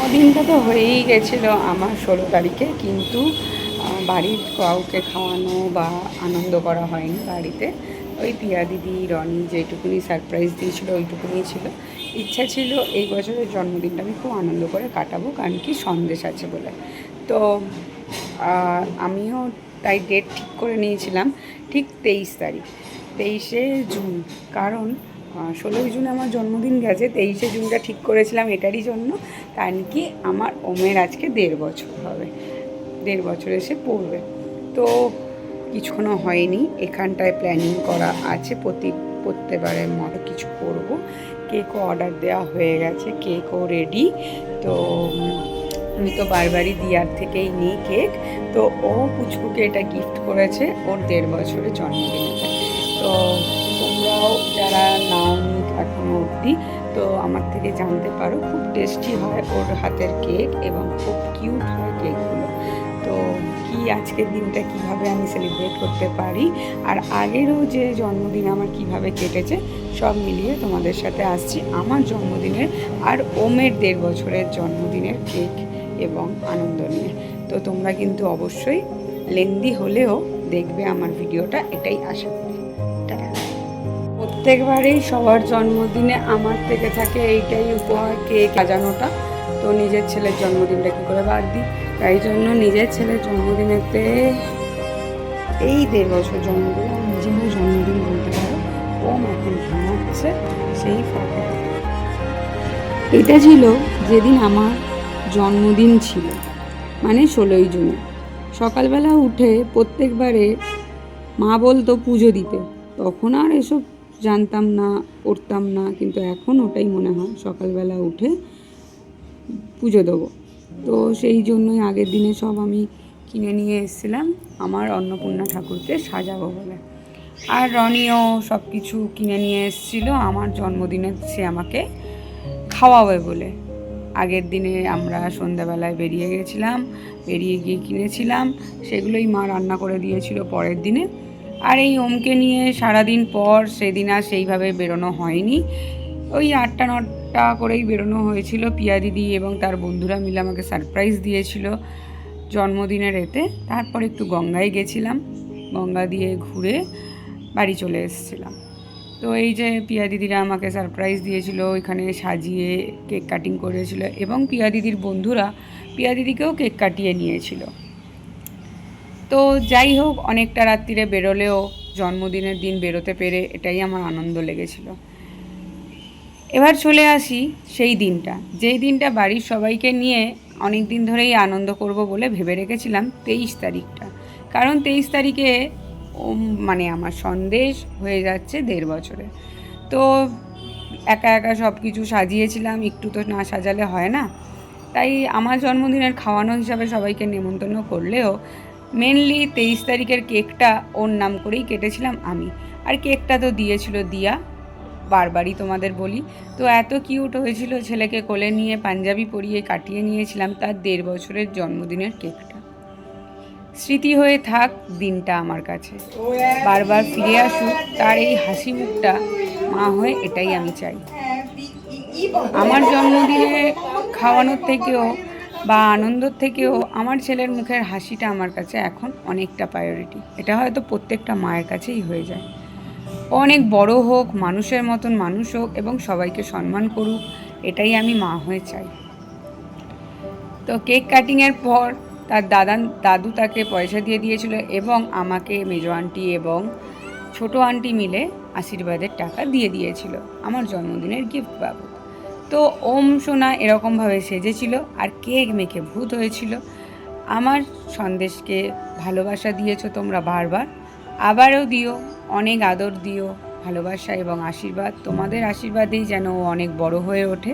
জন্মদিনটা তো হয়েই গেছিলো আমার 16 তারিখে, কিন্তু বাড়ির কাউকে খাওয়ানো বা আনন্দ করা হয়নি বাড়িতে। ওই পিয়া দিদি, রনি যেটুকুনি সারপ্রাইজ দিয়েছিলো ওইটুকুনি ছিল। ইচ্ছা ছিল এই বছরের জন্মদিনটা আমি খুব আনন্দ করে কাটাবো, কারণ কি সন্দেশ আছে বলে। তো আমিও তাই ডেট ঠিক করে নিয়েছিলাম ঠিক 23 তারিখ, 23শে জুন। কারণ 16ই জুন আমার জন্মদিন গেছে, 23শে জুনটা ঠিক করেছিলাম এটারই জন্য, কারণ কি আমার ওমের আজকে 1.5 বছর হবে, 1.5 বছর এসে পড়বে। তো কিছুক্ষণও হয়নি, এখানটায় প্ল্যানিং করা আছে প্রত্যেকবারের মতো কিছু করব। কেকও অর্ডার দেওয়া হয়ে গেছে, কেকও রেডি। তো আমি তো বারবারই দিয়ার থেকেই নিই কেক। তো ও পুচকুকে এটা গিফট করেছে ওর 1.5 বছরের জন্মদিনেতে। তো তোমরাও যারা নাও নি এখনও অবধি, তো আমার থেকে জানতে পারো। খুব টেস্টি হয় ওর হাতের কেক এবং খুব কিউট হয় কেকগুলো। তো কি আজকের দিনটা কিভাবে আমি সেলিব্রেট করতে পারি, আর আগেরও যে জন্মদিন আমার কিভাবে কেটেছে, সব মিলিয়ে তোমাদের সাথে আসছি আমার জন্মদিনের আর ওমের 1.5 বছরের জন্মদিনের কেক এবং আনন্দ নিয়ে। তো তোমরা কিন্তু অবশ্যই লেন্দি হলেও দেখবে আমার ভিডিওটা, এটাই আশা করি। প্রত্যেকবারেই সবার জন্মদিনে আমার থেকে থাকে এইটাই উপহার, কেক সাজানোটা। তো নিজের ছেলের জন্মদিনটা কী করে বাদ দিই, তাই জন্য নিজের ছেলের জন্মদিনেতে এই 1.5 বছর জন্মদিন আর নিজেরও জন্মদিন বলতে পারো, ওম এখন ঘুমাচ্ছে সেই ফাঁকে। এটা ছিল যেদিন আমার জন্মদিন ছিল, মানে 16ই জুনে। সকালবেলা উঠে প্রত্যেকবারে মা বলতো পুজো দিতে, তখন আর এসব জানতাম না, করতাম না, কিন্তু এখন ওটাই মনে হয় সকালবেলা উঠে পুজো দেবো। তো সেই জন্যই আগের দিনে সব আমি কিনে নিয়ে এসেছিলাম আমার অন্নপূর্ণা ঠাকুরকে সাজাবো বলে। আর রনিও সব কিছু কিনে নিয়ে এসেছিলো আমার জন্মদিনে সে আমাকে খাওয়াবে বলে। আগের দিনে আমরা সন্ধ্যাবেলায় বেরিয়ে গেছিলাম, বেরিয়ে গিয়ে কিনেছিলাম, সেগুলোই মা রান্না করে দিয়েছিল পরের দিনে। আর এই ওমকে নিয়ে সারাদিন পর সেদিন আর সেইভাবে বেরোনো হয়নি, ওই 8টা-9টা করেই বেরোনো হয়েছিল। পিয়া দিদি এবং তার বন্ধুরা মিলে আমাকে সারপ্রাইজ দিয়েছিল জন্মদিনের এতে। তারপর একটু গঙ্গায় গেছিলাম, গঙ্গা দিয়ে ঘুরে বাড়ি চলে এসেছিলাম। তো এই যে পিয়া দিদিরা আমাকে সারপ্রাইজ দিয়েছিল, ওইখানে সাজিয়ে কেক কাটিং করেছিল, এবং পিয়া দিদির বন্ধুরা পিয়া দিদিকেও কেক কাটিয়ে নিয়েছিল। তো যাই হোক, অনেকটা রাত্রিরে বেরোলেও জন্মদিনের দিন বেরোতে পেরে এটাই আমার আনন্দ লেগেছিল। এবার চলে আসি সেই দিনটা, যেই দিনটা বাড়ির সবাইকে নিয়ে অনেক দিন ধরেই আনন্দ করব বলে ভেবে রেখেছিলাম, 23 তারিখটা। কারণ 23 তারিখে মানে আমার সন্দেশ হয়ে যাচ্ছে 1.5 বছরে। তো একা একা সব কিছু সাজিয়েছিলাম, একটু তো না সাজালে হয় না। তাই আমার জন্মদিনের খাওয়ানো হিসাবে সবাইকে নেমন্তন্ন করলেও মেনলি 23 তারিখের কেকটা ওর নাম করেই কেটেছিলাম আমি। আর কেকটা তো দিয়েছিল দিয়া, বারবারই তোমাদের বলি। তো এত কিউট হয়েছিল, ছেলেকে কোলে নিয়ে পাঞ্জাবি পরিয়ে কাটিয়ে নিয়েছিলাম তার 1.5 বছরের জন্মদিনের কেকটা। স্মৃতি হয়ে থাক দিনটা আমার কাছে, বারবার ফিরে আসুক তার এই হাসি মুখটা, মা হয়ে এটাই আমি চাই। আমার জন্মদিনে খাওয়ানোর থেকেও বা আনন্দর থেকেও আমার ছেলের মুখের হাসিটা আমার কাছে এখন অনেকটা প্রায়োরিটি। এটা হয়তো প্রত্যেকটা মায়ের কাছেই হয়ে যায়। অনেক বড় হোক, মানুষের মতন মানুষ হোক এবং সবাইকে সম্মান করুক, এটাই আমি মা হয়ে চাই। তো কেক কাটিংয়ের পর তার দাদু তাকে পয়সা দিয়ে দিয়েছিল, এবং আমাকে মেজো আন্টি এবং ছোটো আন্টি মিলে আশীর্বাদের টাকা দিয়ে দিয়েছিল আমার জন্মদিনের গিফট বাবদ। তো ওম সোনা এরকমভাবে সেজেছিল আর কেক মেখে ভূত হয়েছিল। আমার সন্দেশকে ভালোবাসা দিয়েছো তোমরা বারবার, আবারও দিও, অনেক আদর দিও, ভালোবাসা এবং আশীর্বাদ। তোমাদের আশীর্বাদেই যেন ও অনেক বড় হয়ে ওঠে।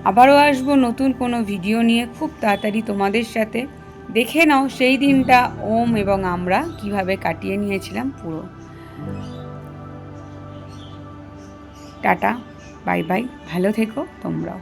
আবারও আসবো নতুন কোনো ভিডিও নিয়ে খুব তাড়াতাড়ি তোমাদের সাথে। দেখে নাও সেই দিনটা ওম এবং আমরা কিভাবে কাটিয়ে নিয়েছিলাম পুরো। টাটা, বাই বাই, ভালো থেকো তোমরাও।